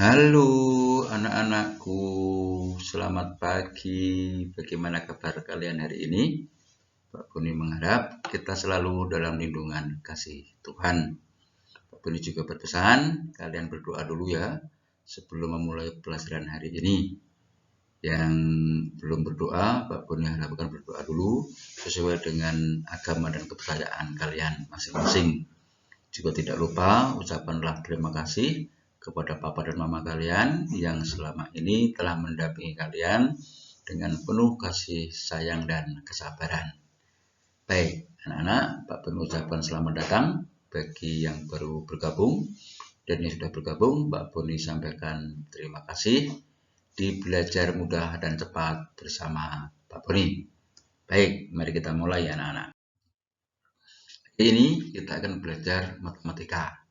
Halo anak-anakku, selamat pagi. Bagaimana kabar kalian hari ini? Pak Boni mengharap kita selalu dalam lindungan kasih Tuhan. Pak Boni juga berpesan, kalian berdoa dulu ya sebelum memulai pelajaran hari ini. Yang belum berdoa, Pak Boni harapkan berdoa dulu sesuai dengan agama dan kepercayaan kalian masing-masing. Juga tidak lupa ucapkanlah terima kasih kepada papa dan mama kalian yang selama ini telah mendampingi kalian dengan penuh kasih sayang dan kesabaran. Baik, anak-anak, Pak Ben ucapkan selamat datang bagi yang baru bergabung dan yang sudah bergabung, Pak Boni sampaikan terima kasih di belajar mudah dan cepat bersama Pak Boni. Baik, mari kita mulai anak-anak. Ini kita akan belajar matematika,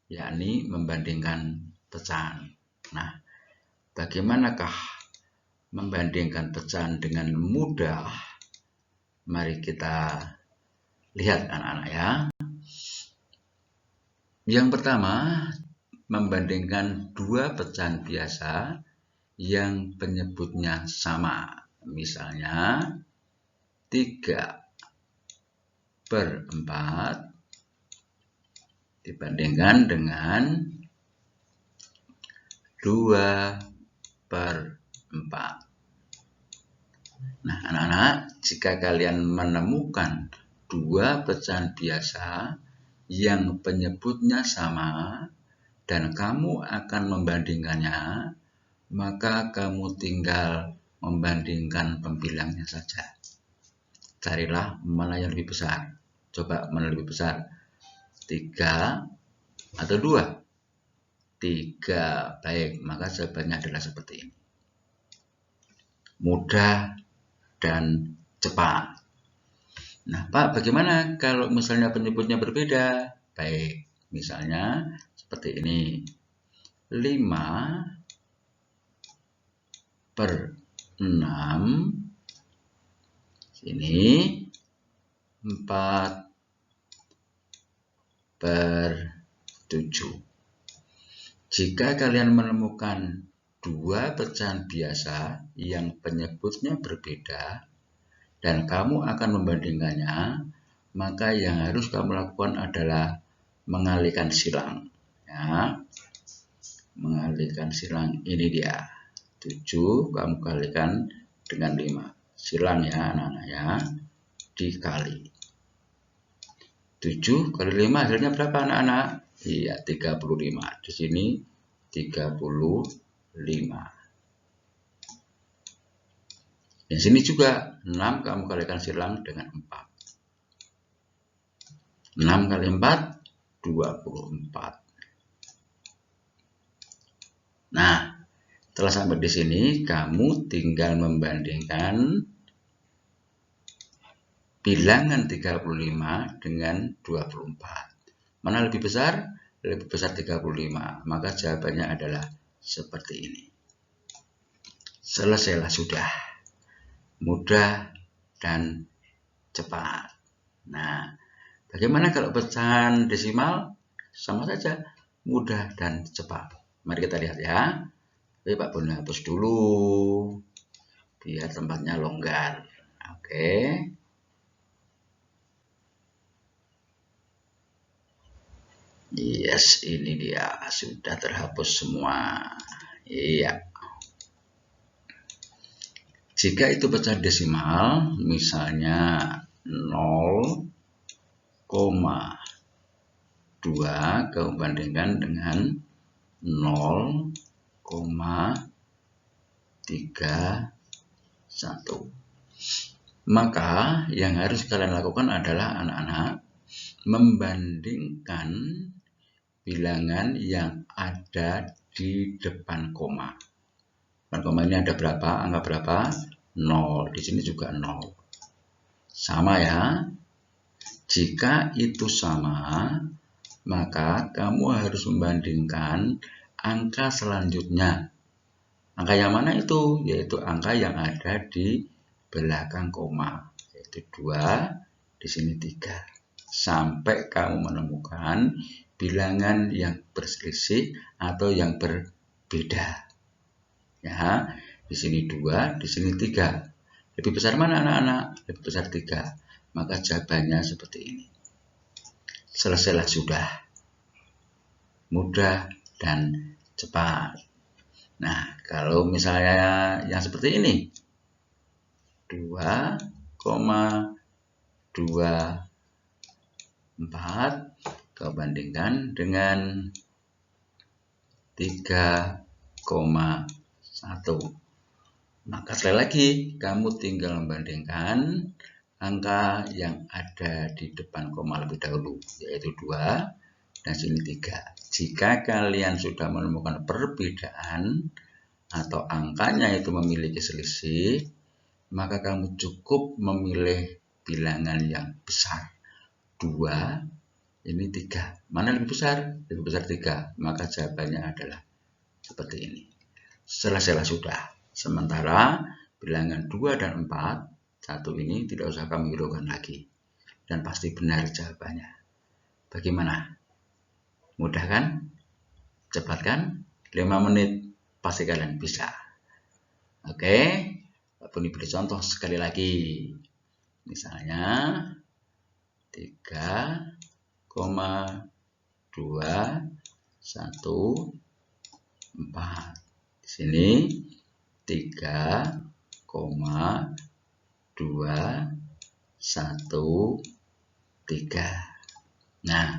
yakni membandingkan pecahan. Nah, bagaimanakah membandingkan pecahan dengan mudah? Mari kita lihat anak-anak ya. Yang pertama, membandingkan dua pecahan biasa yang penyebutnya sama. Misalnya 3/4 dibandingkan dengan 2/4. Nah, anak-anak, jika kalian menemukan dua pecahan biasa yang penyebutnya sama dan kamu akan membandingkannya, maka kamu tinggal membandingkan pembilangnya saja. Carilah mana yang lebih besar. Coba mana lebih besar, 3 atau 2? 3. Baik, maka jawabannya adalah seperti ini. Mudah dan cepat. Nah, Pak, bagaimana kalau misalnya penyebutnya berbeda? Baik, misalnya seperti ini. 5/6 sini 4/7. Jika kalian menemukan dua pecahan biasa yang penyebutnya berbeda dan kamu akan membandingkannya, maka yang harus kamu lakukan adalah mengalihkan silang. Ya, mengalihkan silang, ini dia. 7 kamu kalikan dengan 5. Silang ya anak-anak ya, dikali. 7 kali 5 hasilnya berapa anak-anak? Iya, 35. Di sini 35. Di sini juga 6 kamu kalikan silang dengan 4. 6 kali 4, 24. Nah, setelah sampai di sini, kamu tinggal membandingkan bilangan 35 dengan 24. Mana lebih besar? Lebih besar 35. Maka jawabannya adalah seperti ini. Selesailah sudah. Mudah dan cepat. Nah, bagaimana kalau pecahan desimal? Sama saja, mudah dan cepat. Mari kita lihat ya. Oke, Pak Boni hapus dulu biar tempatnya longgar. Oke. Yes, ini dia sudah terhapus semua. Iya. Jika itu pecahan desimal, misalnya 0,2 kamu bandingkan dengan 0,31. Maka yang harus kalian lakukan adalah anak-anak membandingkan bilangan yang ada di depan koma. Depan koma ini ada berapa? Angka berapa? 0. Di sini juga 0. Sama ya. Jika itu sama, maka kamu harus membandingkan angka selanjutnya. Angka yang mana itu? Yaitu angka yang ada di belakang koma. Yaitu 2, di sini 3. Sampai kamu menemukan bilangan yang berselisih atau yang berbeda. beda. Ya, di sini 2, di sini 3. Lebih besar mana anak-anak? Lebih besar 3. Maka jawabannya seperti ini. Selesailah sudah. Mudah dan cepat. Nah, kalau misalnya yang seperti ini. 2,24 kau bandingkan dengan 3,1. Maka sekali lagi, kamu tinggal membandingkan angka yang ada di depan koma lebih dahulu, yaitu 2, dan sini 3. Jika kalian sudah menemukan perbedaan atau angkanya itu memiliki selisih, maka kamu cukup memilih bilangan yang besar. 2, ini 3. Mana lebih besar? Lebih besar 3. Maka jawabannya adalah seperti ini. Selesailah sudah. Sementara bilangan 2 dan 4, 1 ini tidak usah kamu hiraukan lagi. Dan pasti benar jawabannya. Bagaimana? Mudah kan? Cepat kan? 5 menit pasti kalian bisa. Oke? Pak Boni beri contoh sekali lagi. Misalnya 3,214. Di sini 3,213. Nah,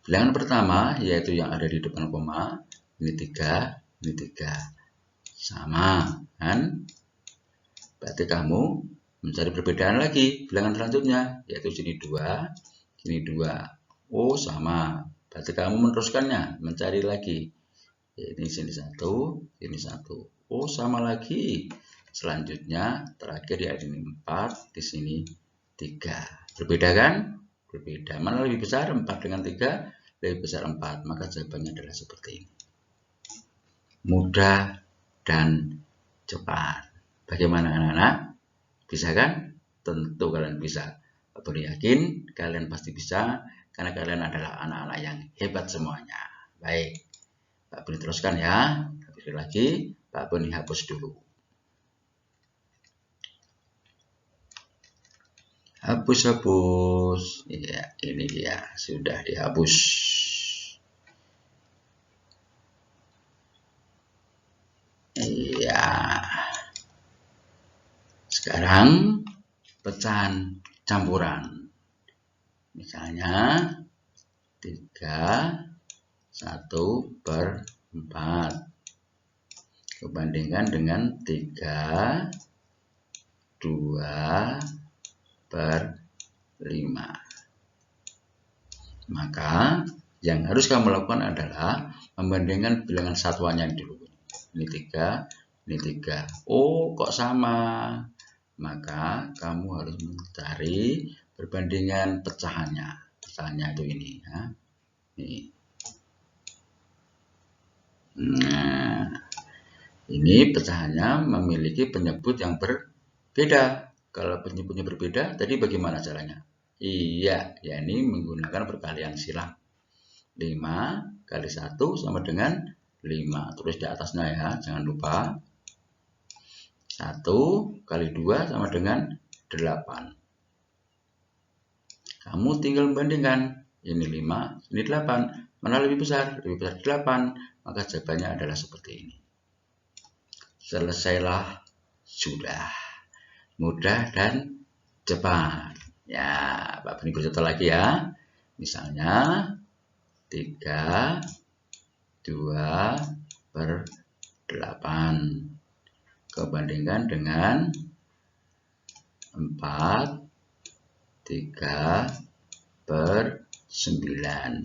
bilangan pertama yaitu yang ada di depan koma, ini 3, ini 3. Sama, kan? Berarti kamu mencari perbedaan lagi, bilangan selanjutnya, yaitu sini 2, sini 2. Oh, sama. Berarti kamu meneruskannya, mencari lagi. Ini sini 1, sini 1. Oh, sama lagi. Selanjutnya, terakhir ya ini 4, di sini 3. Berbeda kan? Berbeda. Mana lebih besar? 4 dengan 3 lebih besar 4. Maka jawabannya adalah seperti ini. Mudah dan cepat. Bagaimana anak-anak? Bisa kan? Tentu kalian bisa. Pak Boni yakin kalian pasti bisa karena kalian adalah anak-anak yang hebat semuanya. Baik, Pak Boni teruskan ya. Sekali lagi, Pak Boni hapus dulu. Hapus. Ya, ini dia. Sudah dihapus. Iya. Sekarang pecahan campuran. Misalnya 3,1/4. Kebandingkan dengan 3,2/5. Maka yang harus kamu lakukan adalah membandingkan bilangan satuannya dulu. Ini 3, ini 3. Oh, kok sama? Maka kamu harus mencari perbandingan pecahannya. Pecahannya itu ini ya. Ini. Nah, ini pecahannya memiliki penyebut yang berbeda. Kalau penyebutnya berbeda, tadi bagaimana caranya? Iya, yakni menggunakan perkalian silang. 5 kali 1 sama dengan 5. Tulis di atasnya ya, jangan lupa. 1 kali 2 sama dengan 8. Kamu tinggal membandingkan. Ini 5, ini 8. Mana lebih besar? Lebih besar 8. Maka jawabannya adalah seperti ini. Selesailah sudah. Mudah dan cepat. Ya, Pak Boni bercontoh lagi ya. Misalnya 3,2/8. Kebandingkan dengan 4,3/9.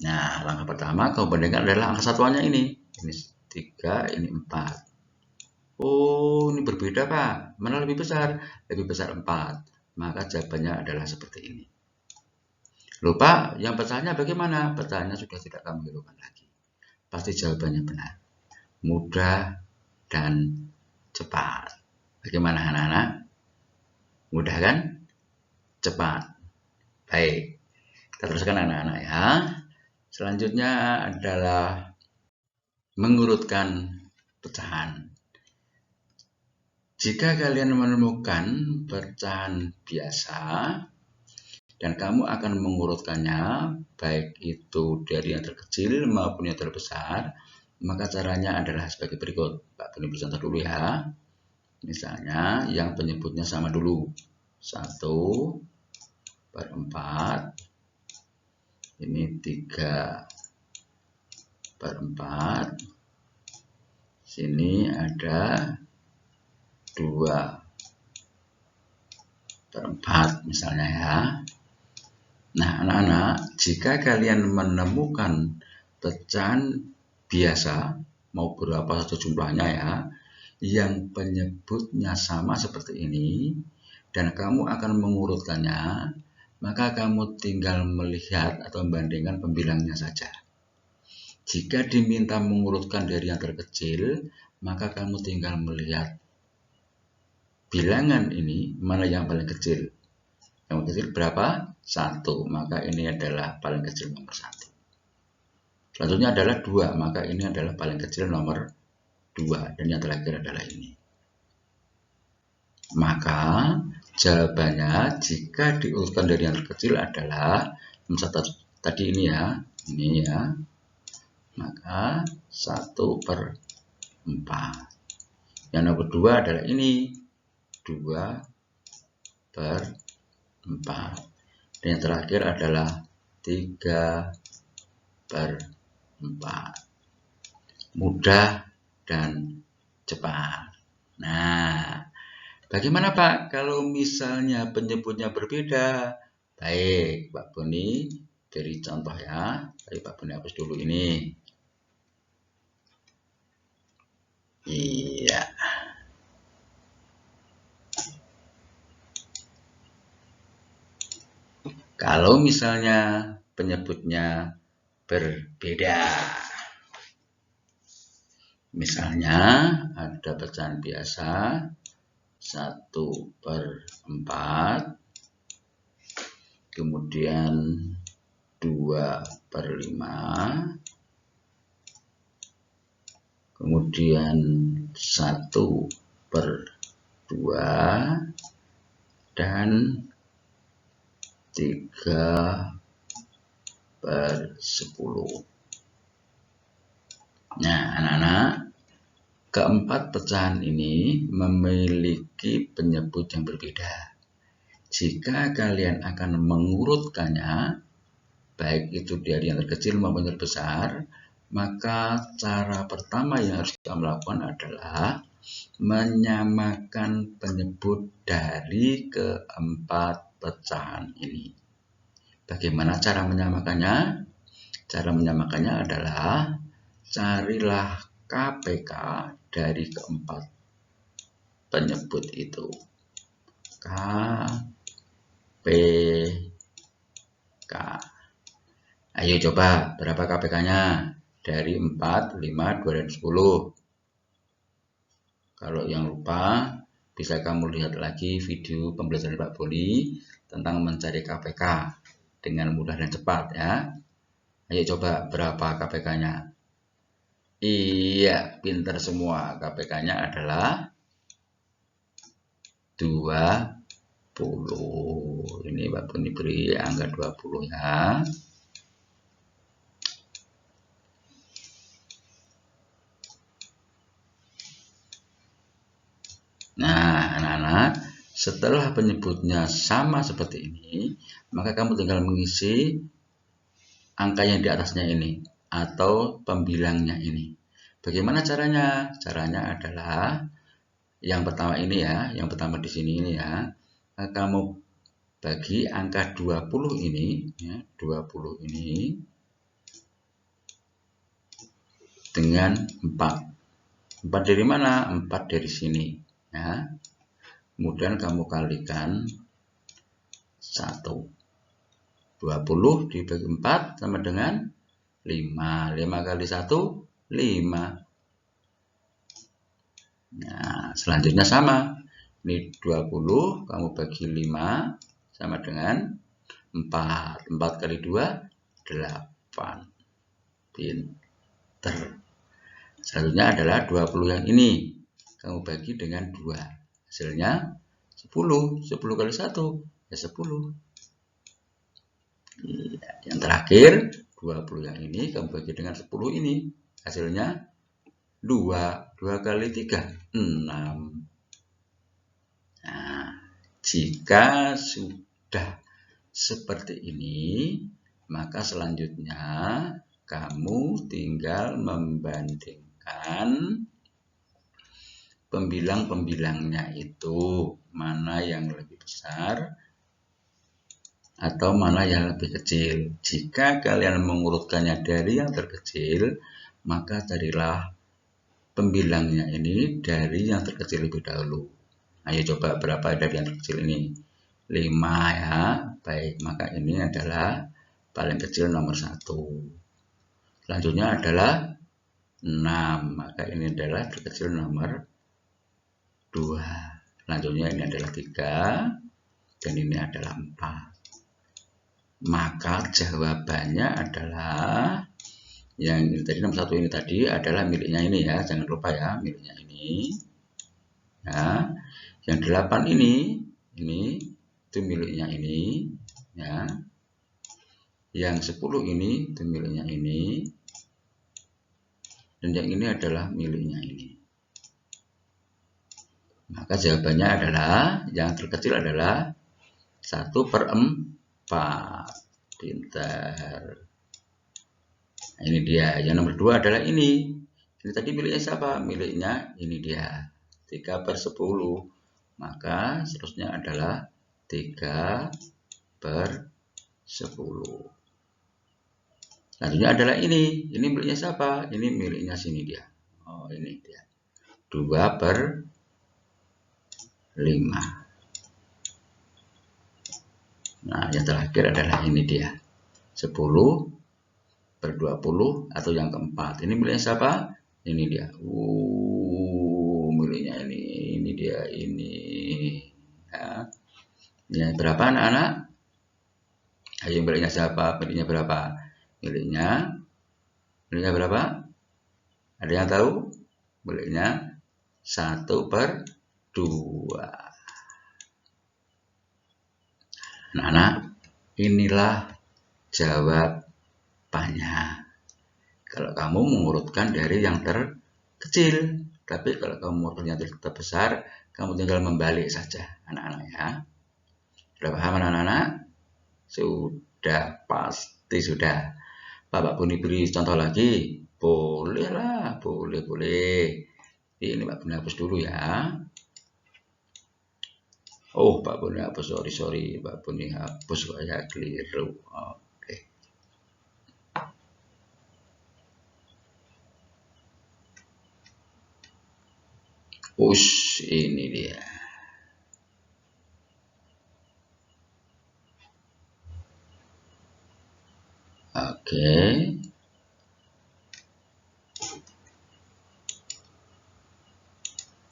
Nah, langkah pertama kamu bandingkan adalah angka satuannya ini. Ini 3, ini 4. Oh, ini berbeda Pak. Mana lebih besar? Lebih besar 4. Maka jawabannya adalah seperti ini. Lupa, yang pecahannya bagaimana? Pecahannya sudah tidak kamu hiraukan lagi. Pasti jawabannya benar. Mudah dan cepat. Bagaimana anak-anak? Mudah kan? Cepat. Baik. Kita teruskan anak-anak ya. Selanjutnya adalah mengurutkan pecahan. Jika kalian menemukan pecahan biasa dan kamu akan mengurutkannya, baik itu dari yang terkecil maupun yang terbesar, maka caranya adalah sebagai berikut. Pak Boni contoh dulu ya. Misalnya yang penyebutnya sama dulu. 1/4. Ini 3/4. Sini ada 2/4 misalnya ya. Nah, anak-anak, jika kalian menemukan pecahan biasa, mau berapa saja jumlahnya ya, yang penyebutnya sama seperti ini, dan kamu akan mengurutkannya, maka kamu tinggal melihat atau membandingkan pembilangnya saja. Jika diminta mengurutkan dari yang terkecil, maka kamu tinggal melihat bilangan ini mana yang paling kecil. Yang kecil berapa? 1, maka ini adalah paling kecil nomor 1. Selanjutnya adalah 2, maka ini adalah paling kecil nomor 2. Dan yang terakhir adalah ini. Maka jawabannya jika diurutkan dari yang terkecil adalah tadi ini ya, maka 1/4. Yang nomor 2 adalah ini, 2/4. Dan yang terakhir adalah 3/4. Mudah dan cepat. Nah, bagaimana Pak kalau misalnya penyebutnya berbeda? Baik, Pak Boni beri contoh ya. Baik, Pak Boni hapus dulu ini. Iya. Kalau misalnya penyebutnya berbeda. Misalnya ada pecahan biasa 1/4, kemudian 2/5, kemudian 1/2, dan 3/10. Nah, anak-anak, keempat pecahan ini memiliki penyebut yang berbeda. Jika kalian akan mengurutkannya, baik itu dari yang terkecil maupun yang terbesar, maka cara pertama yang harus kita lakukan adalah menyamakan penyebut dari keempat pecahan ini. Bagaimana cara menyamakannya? Cara menyamakannya adalah carilah KPK dari keempat penyebut itu. KPK. Ayo coba, berapa KPK-nya? Dari 4, 5, 2, dan 10. Kalau yang lupa, bisa kamu lihat lagi video pembelajaran Pak Boni tentang mencari KPK dengan mudah dan cepat ya. Ayo coba, berapa KPK-nya? Iya, pintar semua. KPK-nya adalah 20. Ini Pak Boni beri angka 20 ya. Nah, anak-anak, setelah penyebutnya sama seperti ini, maka kamu tinggal mengisi angka yang di atasnya ini atau pembilangnya ini. Bagaimana caranya? Caranya adalah yang pertama ini ya, yang pertama di sini ini ya. Kamu bagi angka 20 ini ya, 20 ini dengan 4. 4 dari mana? 4 dari sini ya. Kemudian kamu kalikan 1. 20 dibagi 4 sama dengan 5. 5 kali 1, 5. Nah, selanjutnya sama. Ini 20, kamu bagi 5 sama dengan 4. 4 kali 2, 8. Pinter. Selanjutnya adalah 20 yang ini. Kamu bagi dengan 2. Hasilnya 10. 10 kali 1 ya 10. Yang terakhir 20 yang ini kamu bagi dengan 10 ini. Hasilnya 2. 2 kali 3 6. Nah, jika sudah seperti ini, maka selanjutnya kamu tinggal membandingkan pembilang-pembilangnya itu, mana yang lebih besar atau mana yang lebih kecil. Jika kalian mengurutkannya dari yang terkecil, maka carilah pembilangnya ini dari yang terkecil lebih dahulu. Ayo coba berapa dari yang terkecil ini? 5 ya. Baik, maka ini adalah paling kecil nomor 1. Selanjutnya adalah 6, maka ini adalah terkecil nomor 2. Selanjutnya ini adalah 3, dan ini adalah 4. Maka jawabannya adalah yang ini tadi, nomor 1 ini tadi adalah miliknya ini ya, jangan lupa ya, miliknya ini. Ya. Yang 8 ini itu miliknya ini ya. Yang 10 ini itu miliknya ini. Dan yang ini adalah miliknya ini. Maka jawabannya adalah yang terkecil adalah 1/4. Pintar. Nah, ini dia. Yang nomor 2 adalah ini. Ini tadi miliknya siapa? Miliknya ini dia. 3/10. Maka seterusnya adalah 3/10. Selanjutnya adalah ini. Ini miliknya siapa? Ini miliknya sini dia. Oh, ini dia. 2/5. Nah, yang terakhir adalah ini dia. 10/20 atau yang keempat. Ini miliknya siapa? Ini dia. Miliknya ini dia, ini. Ya. Ini berapa anak-anak? Ayo, miliknya siapa? Miliknya berapa? Miliknya berapa? Ada yang tahu? Miliknya 1/2. Anak-anak, inilah jawabannya. Kalau kamu mengurutkan dari yang terkecil, tapi kalau kamu mengurutkan yang terbesar, kamu tinggal membalik saja, anak-anak ya. Sudah paham anak-anak? Sudah, pasti sudah. Bapak Buni beri contoh lagi? Boleh lah, boleh. Ini Pak Buni hapus dulu ya. Oh, Pak Buni hapus, sorry. Pak Buni hapus, saya keliru. Oke. Ini dia. Oke.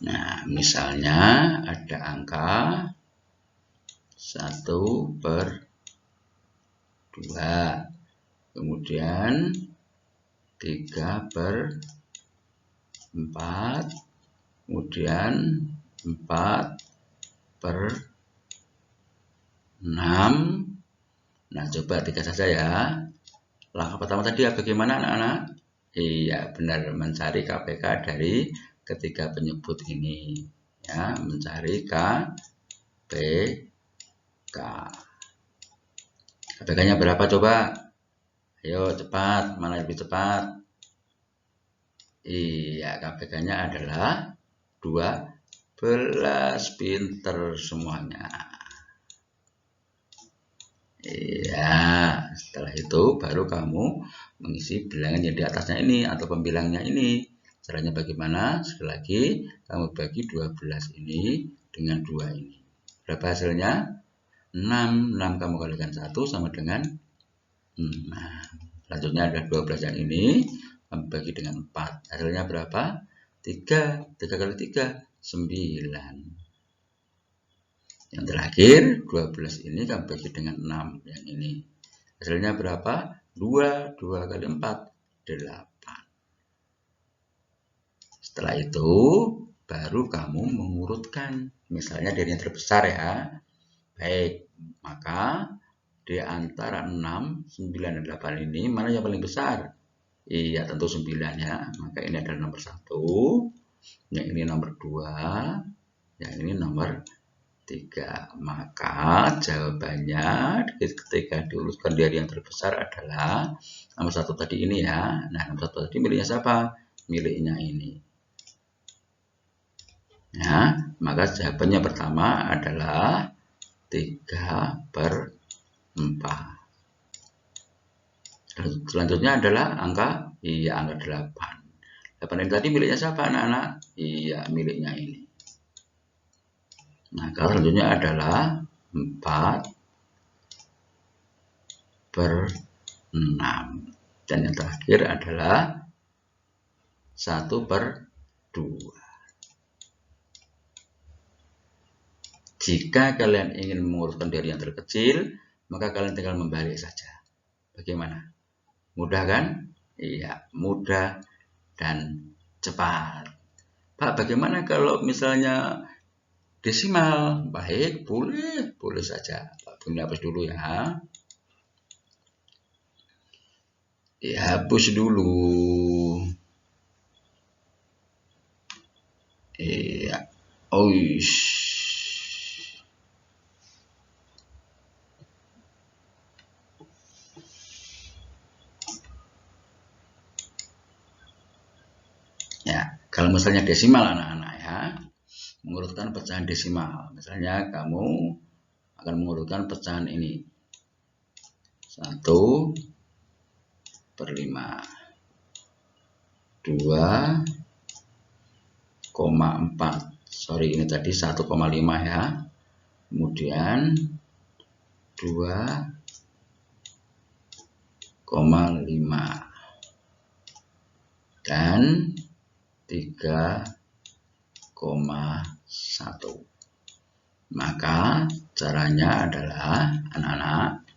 Nah, misalnya ada angka 1/2, kemudian 3/4, kemudian 4/6. Nah, coba 3 saja ya. Langkah pertama tadi bagaimana anak-anak? Iya, benar, mencari KPK dari ketiga penyebut ini. Ya, mencari KPK. KPK-nya berapa coba? Ayo cepat, mana lebih cepat? Iya, KPK-nya adalah 12. Pinter semuanya. Iya, setelah itu baru kamu mengisi bilangan yang di atasnya ini atau pembilangnya ini. Caranya bagaimana? Sekali lagi, kamu bagi 12 ini dengan 2 ini. Berapa hasilnya? 6. 6 kamu kalikan 1 sama dengan 6. Selanjutnya ada 12 yang ini, kamu bagi dengan 4. Hasilnya berapa? 3. 3 kali 3, 9. Yang terakhir, 12 ini kamu bagi dengan 6 yang ini. Hasilnya berapa? 2. 2 kali 4, 8. Setelah itu baru kamu mengurutkan, misalnya dari yang terbesar ya. Baik, maka di antara 6, 9, dan 8 ini mana yang paling besar? Iya, tentu 9 ya. Maka ini adalah nomor 1, yang ini nomor 2, yang ini nomor 3. Maka jawabannya ketika diurutkan dari yang terbesar adalah nomor 1 tadi ini ya. Nah, nomor 1 tadi miliknya siapa? Miliknya ini. Ya, maka jawabannya pertama adalah 3/4. Selanjutnya adalah angka 8. 8 ini tadi miliknya siapa anak-anak? Iya, miliknya ini. Nah, kalau selanjutnya adalah 4/6. Dan yang terakhir adalah 1/2. Jika kalian ingin mengurutkan dari yang terkecil, maka kalian tinggal membalik saja. Bagaimana? Mudah kan? Iya, mudah dan cepat. Pak, bagaimana kalau misalnya desimal? Baik, boleh saja. Pak Bunda hapus dulu ya. Dihapus dulu. Iya. Ya, kalau misalnya desimal anak-anak ya, mengurutkan pecahan desimal. Misalnya kamu akan mengurutkan pecahan ini. 1/5. 2,4. Sorry, ini tadi 1,5 ya. Kemudian 2,5 dan 3,1. Maka caranya adalah anak-anak,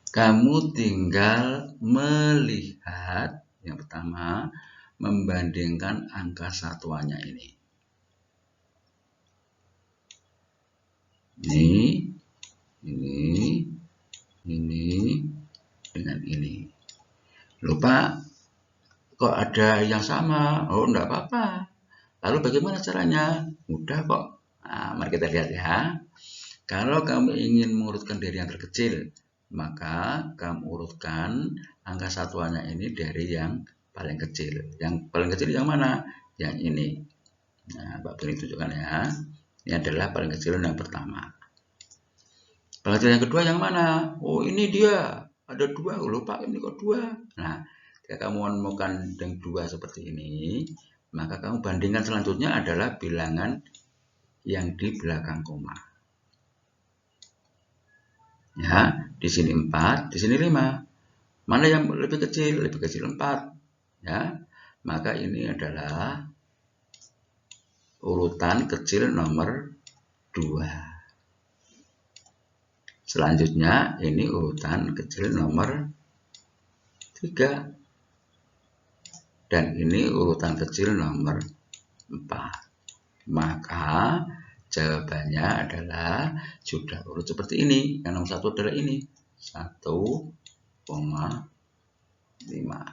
kamu tinggal melihat yang pertama, membandingkan angka satuannya ini. Ini dengan ini. Lupa kok ada yang sama? Oh, enggak apa-apa. Lalu bagaimana caranya? Mudah kok. Nah, mari kita lihat ya. Kalau kamu ingin mengurutkan dari yang terkecil, maka kamu urutkan angka satuannya ini dari yang paling kecil. Yang paling kecil yang mana? Yang ini. Nah, Pak Beni tunjukkan ya. Ini adalah paling kecil yang pertama. Paling kecil yang kedua yang mana? Oh, ini dia. Ada 2. Lupa ini kok 2. Nah, jika kamu menemukan yang 2 seperti ini, maka kamu bandingkan selanjutnya adalah bilangan yang di belakang koma. Ya, di sini 4, di sini 5. Mana yang lebih kecil? Lebih kecil 4. Ya, maka ini adalah urutan kecil nomor 2. Selanjutnya ini urutan kecil nomor 3. Dan ini urutan kecil nomor 4. Maka jawabannya adalah sudah urut seperti ini. Yang nomor 1 adalah ini. 1,5.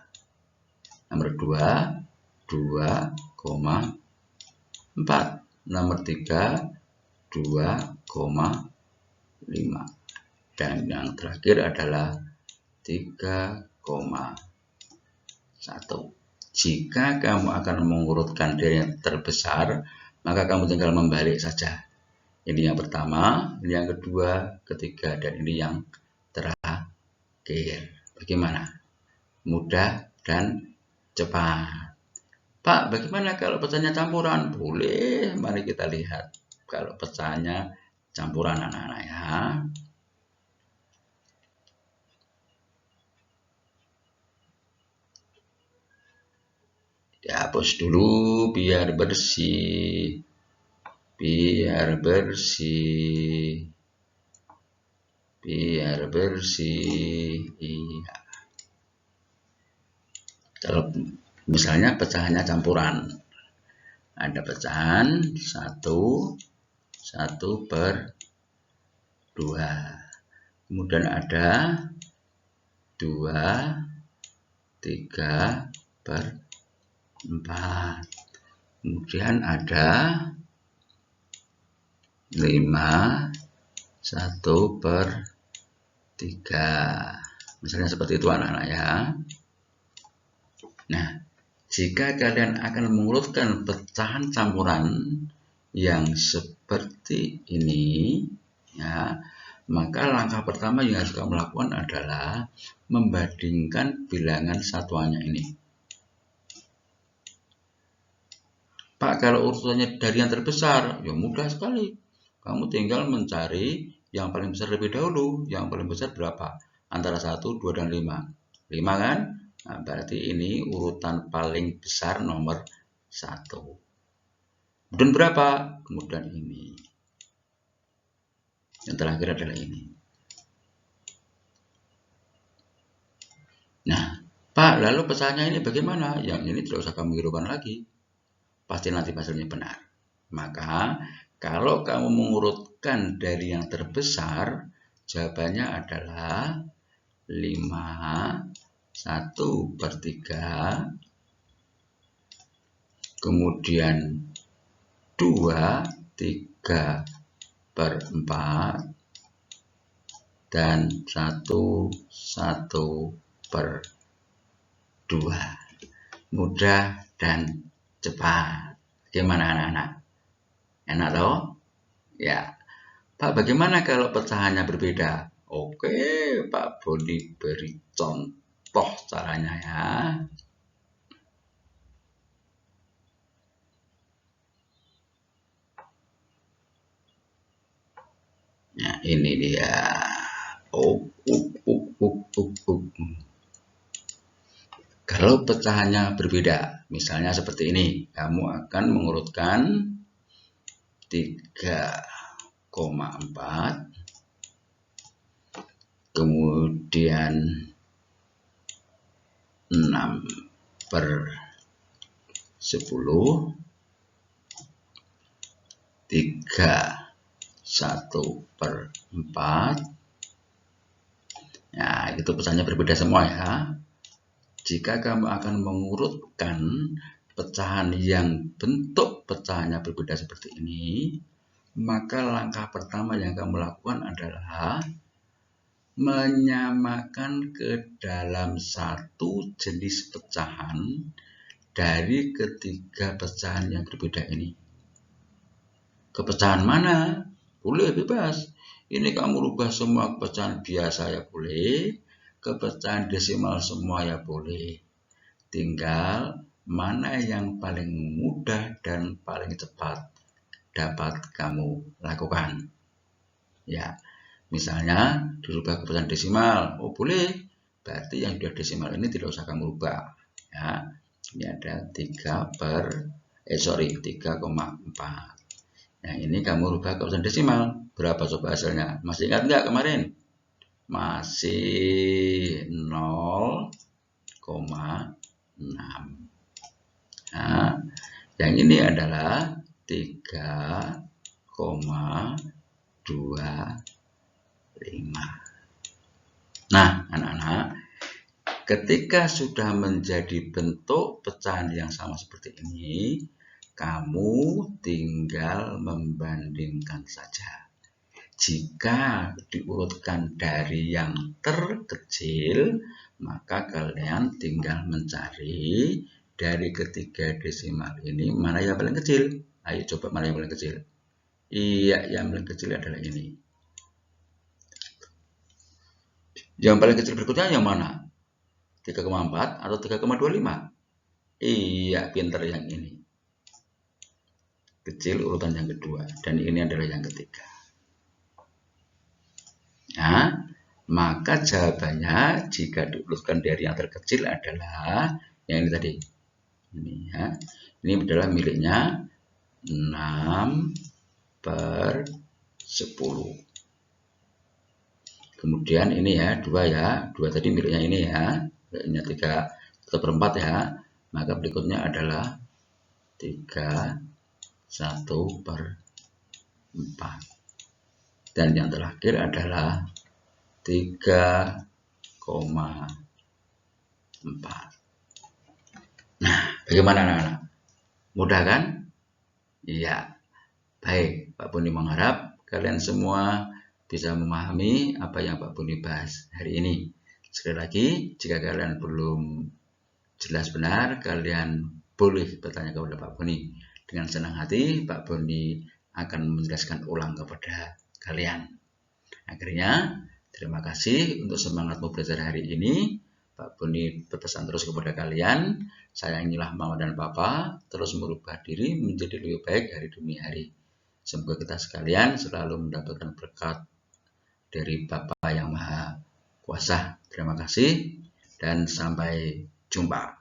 Nomor 2, 2,4. Nomor 3, 2,5. Dan yang terakhir adalah 3,1. Jika kamu akan mengurutkan dari yang terbesar, maka kamu tinggal membalik saja. Ini yang pertama, ini yang kedua, ketiga, dan ini yang terakhir. Bagaimana? Mudah dan cepat. Pak, bagaimana kalau pecahannya campuran? Boleh, mari kita lihat. Kalau pecahannya campuran anak-anak ya. Dihapus dulu biar bersih. Biar bersih. Iya. Misalnya pecahannya campuran. Ada pecahan 1 per 2. Kemudian ada 2, 3 per 4. Kemudian ada 5, 1 per 3. Misalnya seperti itu anak-anak ya. Nah, jika kalian akan mengurutkan pecahan campuran yang seperti ini, ya, maka langkah pertama yang harus kamu lakukan adalah membandingkan bilangan satuannya ini. Pak, kalau urutannya dari yang terbesar, ya mudah sekali. Kamu tinggal mencari yang paling besar lebih dahulu. Yang paling besar berapa? Antara 1, 2, dan 5. 5 kan? Nah, berarti ini urutan paling besar nomor 1. Dan berapa? Kemudian ini. Yang terakhir adalah ini. Nah, Pak, lalu pesannya ini bagaimana? Yang ini tidak usah kamu hiraukan lagi. Pasti nanti hasilnya benar. Maka, kalau kamu mengurutkan dari yang terbesar, jawabannya adalah 5, 1 per 3, kemudian 2, 3 per 4, dan 1, 1 per 2. Mudah dan cepat. Gimana anak-anak? Enak toh? Ya. Pak, bagaimana kalau pecahannya berbeda? Oke, Pak Boni beri contoh caranya ya. Nah, ini dia. Kalau pecahannya berbeda, misalnya seperti ini, kamu akan mengurutkan 3,4, kemudian 6 per 10, 3, 1 per 4. Nah, itu pecahannya berbeda semua ya. Jika kamu akan mengurutkan pecahan yang bentuk pecahannya berbeda seperti ini, maka langkah pertama yang kamu lakukan adalah menyamakan ke dalam satu jenis pecahan dari ketiga pecahan yang berbeda ini. Ke pecahan mana? Boleh bebas. Ini kamu rubah semua ke pecahan biasa ya boleh, ke pecahan desimal semua ya boleh. Tinggal mana yang paling mudah dan paling cepat dapat kamu lakukan. Ya, misalnya dirubah ke pecahan desimal, oh boleh. Berarti yang sudah desimal ini tidak usah kamu rubah. Ya, ini ada 3,4. Nah, ini kamu rubah ke pecahan desimal. Berapa coba hasilnya? Masih ingat nggak kemarin? Masih 0,6. Nah, yang ini adalah 3,25. Nah, anak-anak, ketika sudah menjadi bentuk pecahan yang sama seperti ini, kamu tinggal membandingkan saja. Jika diurutkan dari yang terkecil, maka kalian tinggal mencari dari ketiga desimal ini mana yang paling kecil. Ayo coba mana yang paling kecil. Iya, yang paling kecil adalah ini. Yang paling kecil berikutnya yang mana? 3,4 atau 3,25? Iya, pinter yang ini. Kecil urutan yang kedua, dan ini adalah yang ketiga. Nah, maka jawabannya jika diurutkan dari yang terkecil adalah yang ini tadi. Ini ya. Ini adalah miliknya 6 per 10. Kemudian ini ya, 2 ya. 2 tadi miliknya ini ya. Miliknya 3 per 4 ya. Maka berikutnya adalah 31/4. Dan yang terakhir adalah 3,4. Nah, bagaimana anak-anak? Mudah kan? Iya. Baik, Pak Boni mengharap kalian semua bisa memahami apa yang Pak Boni bahas hari ini. Sekali lagi, jika kalian belum jelas benar, kalian boleh bertanya kepada Pak Boni. Dengan senang hati, Pak Boni akan menjelaskan ulang kepada kalian. Akhirnya, terima kasih untuk semangatmu belajar hari ini. Pak Boni berpesan terus kepada kalian, sayangilah mama dan papa, terus merubah diri menjadi lebih baik hari demi hari. Semoga kita sekalian selalu mendapatkan berkat dari Bapa yang Maha Kuasa. Terima kasih dan sampai jumpa.